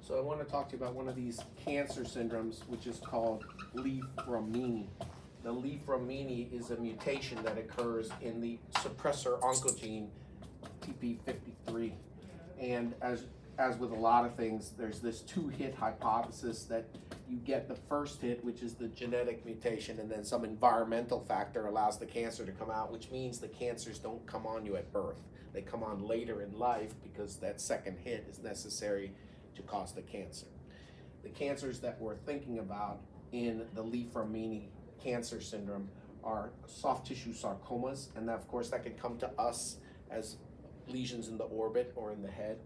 So I want to talk to you about one of these cancer syndromes, which is called Li-Fraumeni. The Li-Fraumeni is a mutation that occurs in the suppressor oncogene TP53. And as with a lot of things, there's this two-hit hypothesis that you get the first hit, which is the genetic mutation, and then some environmental factor allows the cancer to come out, which means the cancers don't come on you at birth. They come on later in life because that second hit is necessary to cause the cancer. The cancers that we're thinking about in the Li-Fraumeni cancer syndrome are soft tissue sarcomas, and that, of course, that can come to us as lesions in the orbit or in the head.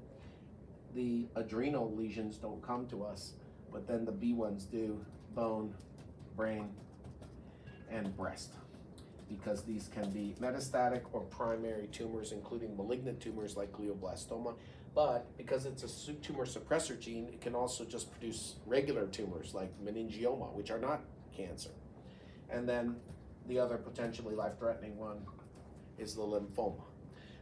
The adrenal lesions don't come to us, but then the B ones do: bone, brain, and breast, because these can be metastatic or primary tumors, including malignant tumors like glioblastoma. But because it's a tumor suppressor gene, it can also just produce regular tumors like meningioma, which are not cancer. And then the other potentially life-threatening one is the lymphoma.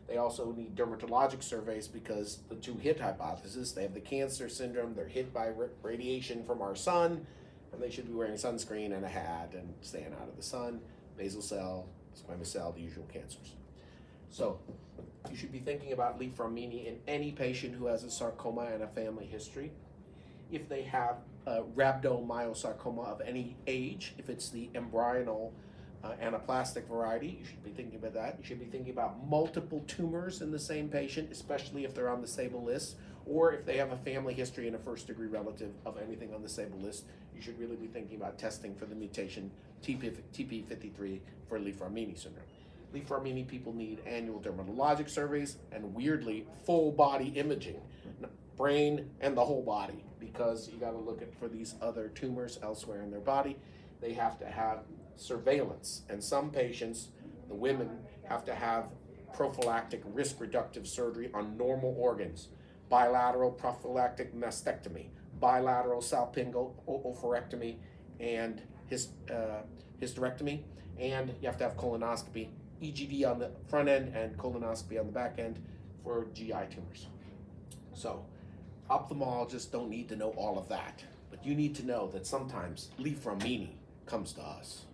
They also need dermatologic surveys because the two-hit hypothesis, they have the cancer syndrome, they're hit by radiation from our sun, and they should be wearing sunscreen and a hat and staying out of the sun, basal cell, squamous cell, the usual cancers. So you should be thinking about Li-Fraumeni in any patient who has a sarcoma and a family history. If they have a rhabdomyosarcoma of any age, if it's the embryonal anaplastic variety, you should be thinking about that. You should be thinking about multiple tumors in the same patient, especially if they're on the SABLE list, or if they have a family history and a first-degree relative of anything on the SABLE list. You should really be thinking about testing for the mutation TP53 for Li-Fraumeni syndrome. Li-Fraumeni people need annual dermatologic surveys and, weirdly, full-body imaging, brain and the whole body, because you got to look at for these other tumors elsewhere in their body. They have to have surveillance, and some patients, the women, have to have prophylactic risk reductive surgery on normal organs: bilateral prophylactic mastectomy, bilateral salpingo oophorectomy, and hysterectomy, and you have to have colonoscopy, EGD on the front end and colonoscopy on the back end for GI tumors. So ophthalmologists don't need to know all of that, but you need to know that sometimes Li-Fraumeni comes to us.